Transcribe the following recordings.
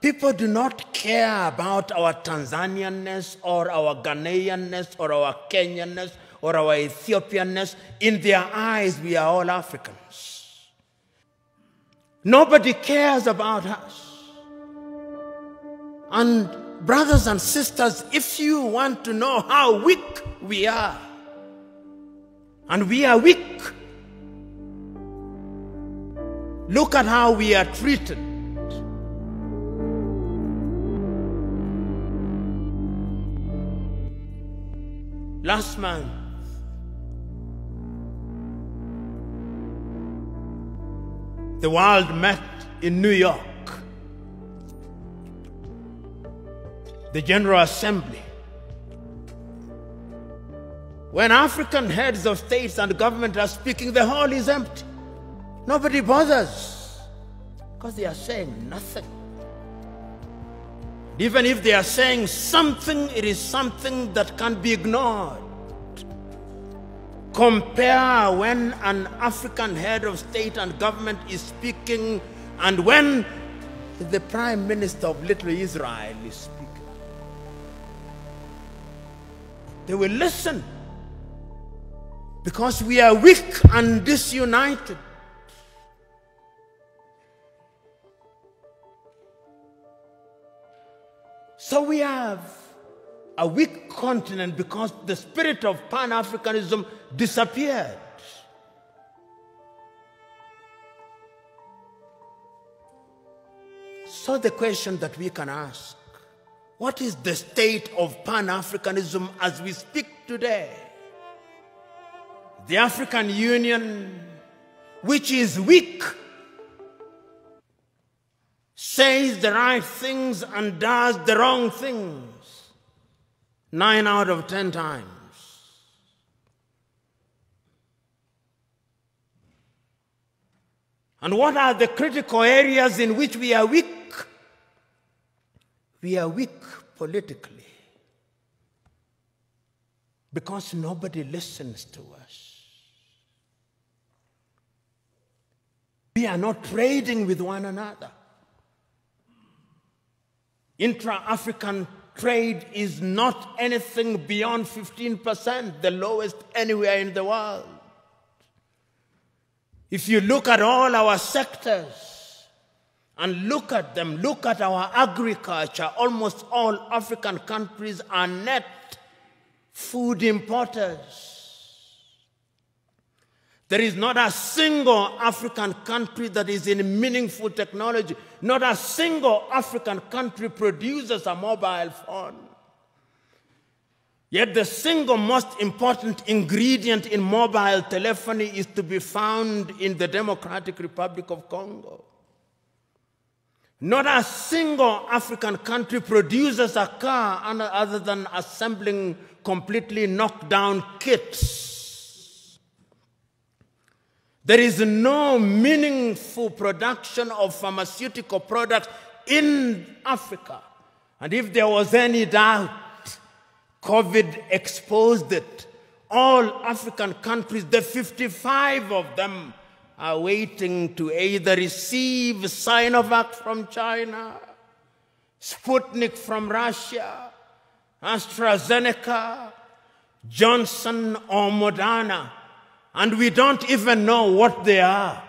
People do not care about our Tanzanianness or our Ghanaianness or our Kenyanness or our Ethiopianness. In their eyes, we are all Africans. Nobody cares about us. And brothers and sisters, if you want to know how weak we are, and we are weak, look at how we are treated. Last month, the world met in New York. The General Assembly. When African heads of states and government are speaking, the hall is empty. Nobody bothers because they are saying nothing. Even if they are saying something, it is something that can be ignored. Compare when an African head of state and government is speaking and when the Prime Minister of Little Israel is speaking. They will listen because we are weak and disunited. So we have a weak continent because the spirit of Pan-Africanism disappeared. So the question that we can ask, what is the state of Pan-Africanism as we speak today? The African Union, which is weak, says the right things and does the wrong things 9 out of 10 times. And what are the critical areas in which we are weak? We are weak politically because nobody listens to us. We are not trading with one another. Intra-African trade is not anything beyond 15%, the lowest anywhere in the world. If you look at all our sectors and look at them, look at our agriculture, almost all African countries are net food importers. There is not a single African country that is in meaningful technology. Not a single African country produces a mobile phone. Yet the single most important ingredient in mobile telephony is to be found in the Democratic Republic of Congo. Not a single African country produces a car other than assembling completely knocked down kits. There is no meaningful production of pharmaceutical products in Africa. And if there was any doubt, COVID exposed it. All African countries, the 55 of them, are waiting to either receive Sinovac from China, Sputnik from Russia, AstraZeneca, Johnson or Moderna. And we don't even know what they are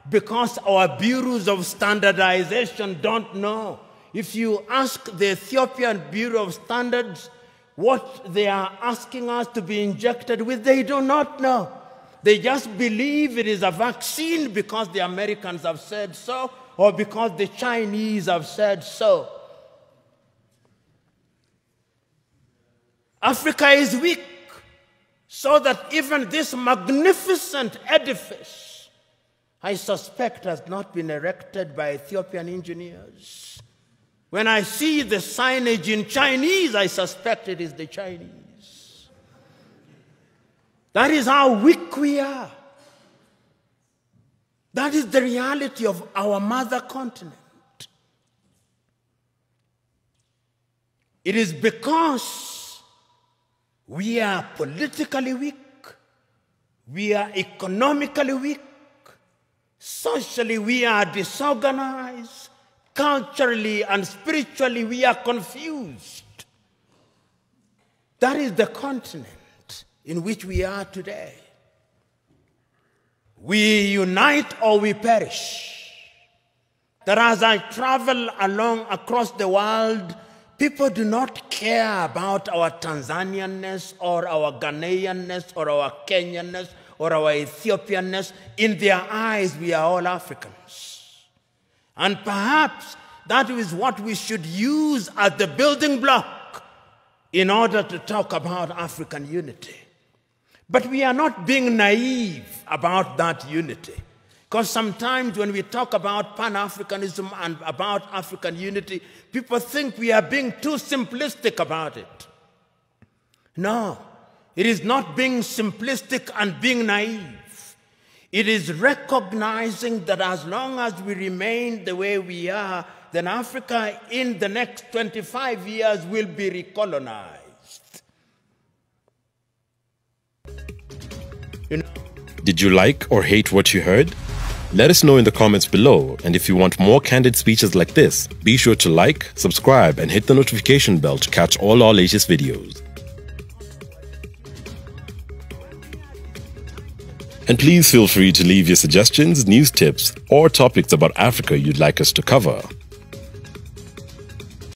because our bureaus of standardization don't know. If you ask the Ethiopian Bureau of Standards what they are asking us to be injected with, they do not know. They just believe it is a vaccine because the Americans have said so or because the Chinese have said so. Africa is weak. So that even this magnificent edifice, I suspect, has not been erected by Ethiopian engineers. When I see the signage in Chinese, I suspect it is the Chinese. That is how weak we are. That is the reality of our mother continent. It is because we are politically weak, we are economically weak, socially we are disorganized, culturally and spiritually we are confused. That is the continent in which we are today. We unite or we perish. That as I travel along across the world, people do not care about our Tanzanianness or our Ghanaianness or our Kenyanness or our Ethiopianness. In their eyes, we are all Africans. And perhaps that is what we should use as the building block in order to talk about African unity. But we are not being naive about that unity. Because sometimes when we talk about Pan-Africanism and about African unity, people think we are being too simplistic about it. No, it is not being simplistic and being naive. It is recognizing that as long as we remain the way we are, then Africa in the next 25 years will be recolonized. Did you like or hate what you heard? Let us know in the comments below, and if you want more candid speeches like this, be sure to like, subscribe, and hit the notification bell to catch all our latest videos. And please feel free to leave your suggestions, news tips, or topics about Africa you'd like us to cover.